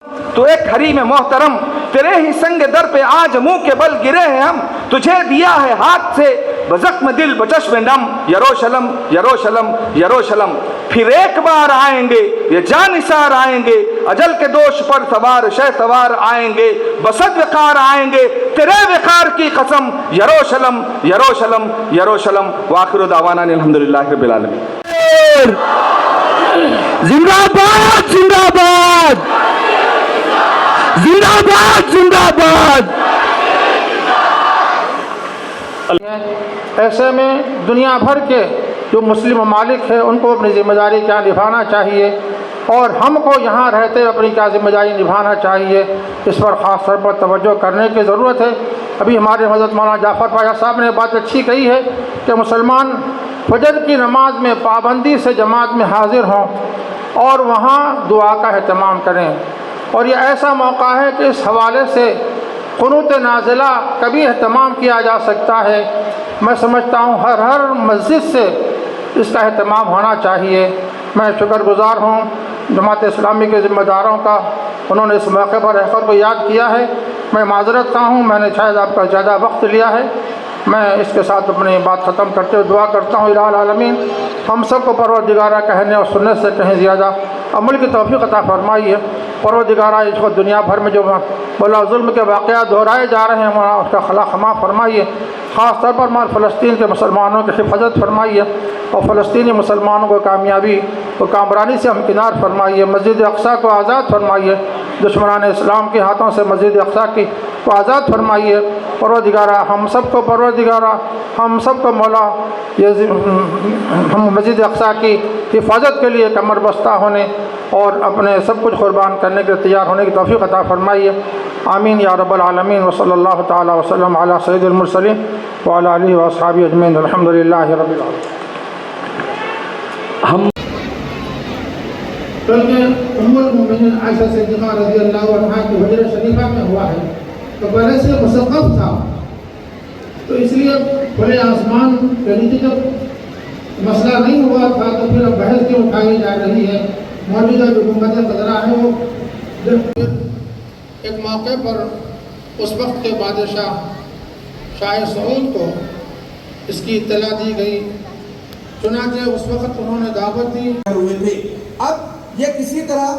تو ایک حریم محترم تیرے ہی سنگ در پہ آج منہ کے بل گرے ہیں ہم، تجھے دیا ہے ہاتھ سے بزخم دل بچشم نم، یروشلم یروشلم یروشلم۔ پھر ایک بار آئیں گے یہ جانثار آئیں گے، اجل کے دوش پر سوار شہ سوار آئیں گے، بسد وقار آئیں گے تیرے وقار کی قسم، یروشلم یروشلم یروشلم۔ وآخر دعوانا الحمدللہ رب العالمین۔ زندہ باد زندہ باد زندہ باد زندہ باد۔ ایسے میں دنیا بھر کے جو مسلم ممالک ہیں ان کو اپنی ذمہ داری کیا نبھانا چاہیے، اور ہم کو یہاں رہتے اپنی کیا ذمہ داری نبھانا چاہیے، اس پر خاص طور پر توجہ کرنے کی ضرورت ہے۔ ابھی ہمارے حضرت مولانا جعفر پاشا صاحب نے بات اچھی کہی ہے کہ مسلمان فجر کی نماز میں پابندی سے جماعت میں حاضر ہوں اور وہاں دعا کا اہتمام کریں، اور یہ ایسا موقع ہے کہ اس حوالے سے قنوت نازلہ کبھی اہتمام کیا جا سکتا ہے۔ میں سمجھتا ہوں ہر مسجد سے اس کا اہتمام ہونا چاہیے۔ میں شکر گزار ہوں جماعت اسلامی کے ذمہ داروں کا، انہوں نے اس موقع پر احقر کو یاد کیا ہے۔ میں معذرت خواہ ہوں، میں نے شاید آپ کا زیادہ وقت لیا ہے۔ میں اس کے ساتھ اپنی بات ختم کرتے ہوئے دعا کرتا ہوں الہ العالمین ہم سب کو پروردگارہ کہنے اور سننے سے کہیں زیادہ عمل کی توفیق عطا فرمائیے۔ پروردگارہ اس کو دنیا بھر میں جو بلا ظلم کے واقعات دہرائے جا رہے ہیں وہاں اس کا خلا خما فرمائیے، خاص طور پر فلسطین کے مسلمانوں کی حفاظت فرمائیے، اور فلسطینی مسلمانوں کو کامیابی و کامرانی سے ہمکنار فرمائیے۔ مسجد اقصیٰ کو آزاد فرمائیے، دشمنان اسلام کے ہاتھوں سے مسجد اقصیٰ کو آزاد فرمائیے۔ پروردگارہ ہم سب کو مولا ہم مسجد اقصیٰ کی حفاظت کے لیے کمر بستہ ہونے اور اپنے سب کچھ قربان کرنے کے تیار ہونے کی توفیق عطا فرمائیے۔ آمین یا رب العالمین، وصلی اللہ تعالی وسلم علی سید المرسلین وعلی آلہ واصحابہ اجمعین، الحمدللہ رب العالمین۔ بلکہ ام المؤمنین عائشہ صدیقہ رضی اللہ عنہا کی حجرہ شریفہ میں ہوا ہے تو پہلے سے مسقف تھا، تو اس لیے کھلے آسمان کے نیچے جب مسئلہ نہیں ہوا تھا تو پھر اب بحث کیوں اٹھائی جا رہی ہے۔ موجودہ جو حکومت قدرہ ہے وہ ایک موقع پر اس وقت کے بادشاہ شاہ سعود کو اس کی اطلاع دی گئی، چنانچہ اس وقت انہوں نے دعوت دی ہوئے تھے۔ اب یہ کسی طرح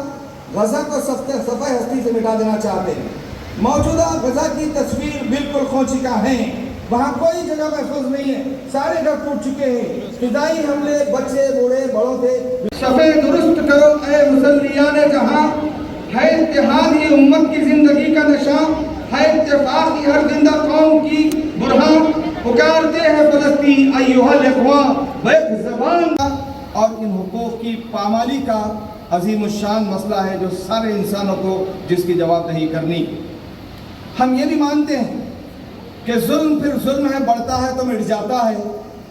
غزہ کو صفحہ ہستی سے مٹا دینا چاہتے ہیں۔ موجودہ غزہ کی تصویر بالکل کھوچکا ہے، وہاں کوئی جگہ محفوظ نہیں ہے، سارے گھر ٹوٹ چکے ہیں، فضائی حملے بچے بوڑھے بڑوں سے۔ صفحے درست کرو اے مسلیان جہاں، ہے اتحاد ہی امت کی زندگی کا نشان، ہے اتفاق ہی ہر زندہ قوم کی برہان، پکارتے ہیں فلسطین ایھا الاخوان بیک زبان۔ اور ان حقوق کی پامالی کا عظیم الشان مسئلہ ہے جو سارے انسانوں کو جس کی جواب دہی کرنی۔ ہم یہ بھی مانتے ہیں کہ ظلم پھر ظلم ہے، بڑھتا ہے تو مٹ جاتا ہے،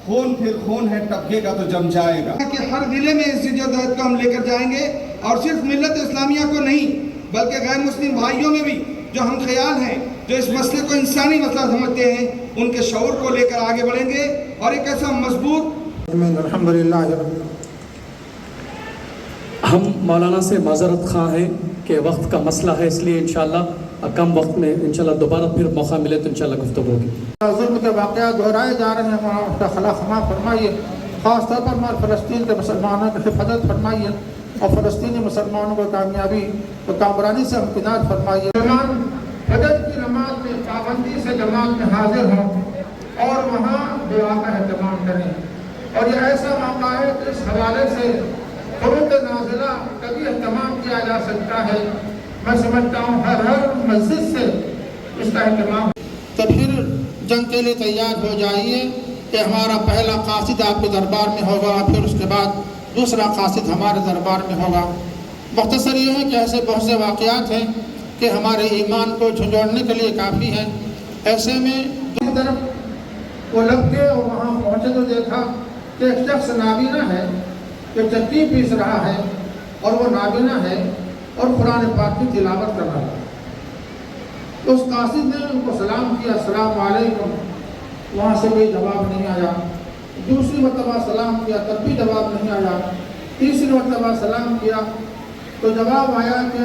خون پھر خون ہے، ٹپکے گا تو جم جائے گا۔ کہ ہر ضلع میں اس جدوجہد کو ہم لے کر جائیں گے، اور صرف ملت اسلامیہ کو نہیں بلکہ غیر مسلم بھائیوں میں بھی جو ہم خیال ہیں، جو اس مسئلے کو انسانی مسئلہ سمجھتے ہیں، ان کے شعور کو لے کر آگے بڑھیں گے، اور ایک ایسا مضبوط الحمدللہ۔ ہم مولانا سے معذرت خواہ ہیں کہ وقت کا مسئلہ ہے، اس لیے انشاءاللہ کم وقت میں انشاءاللہ دوبارہ پھر موقع ملے تو انشاءاللہ گفتگو ہوگی۔ ظلم کے واقعات دہرائے جا رہے ہیں وہاں اس کا خلا خما فرمائیے، خاص طور پر فلسطین کے مسلمانوں کی حفاظت فرمائیے، اور فلسطینی مسلمانوں کو کامیابی و کامرانی سے ہمکنار فرمائیے۔ فجر کی نماز میں پابندی سے جماعت میں حاضر ہوں اور وہاں دعا کا اہتمام کریں، اور یہ ایسا موقع ہے کہ اس حوالے سے قنوت نازلہ کبھی اہتمام کیا جا سکتا ہے۔ میں سمجھتا ہوں ہر مسجد سے اس کا اہتمام۔ تو پھر جنگ کے لیے تیار ہو جائیے کہ ہمارا پہلا قاصد آپ کے دربار میں ہوگا، پھر اس کے بعد دوسرا قاصد ہمارے دربار میں ہوگا۔ مختصر یہ ہے کہ ایسے بہت سے واقعات ہیں کہ ہمارے ایمان کو جھنجھوڑنے کے لیے کافی ہیں۔ ایسے میں دوسری طرف وہ لگ گئے اور وہاں پہنچے تو دیکھا کہ ایک شخص نابینا ہے جو چکی پیس رہا ہے، اور وہ نابینا ہے اور قرآن پاک کی تلاوت کر رہا ہے۔ تو اس قاصد نے ان کو سلام کیا، السلام علیکم، وہاں سے کوئی جواب نہیں آیا۔ دوسری مرتبہ سلام کیا تب بھی جواب نہیں آیا۔ تیسری مرتبہ سلام کیا تو جواب آیا کہ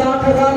60,000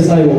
SIO।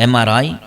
MRI,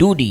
2D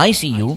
ICU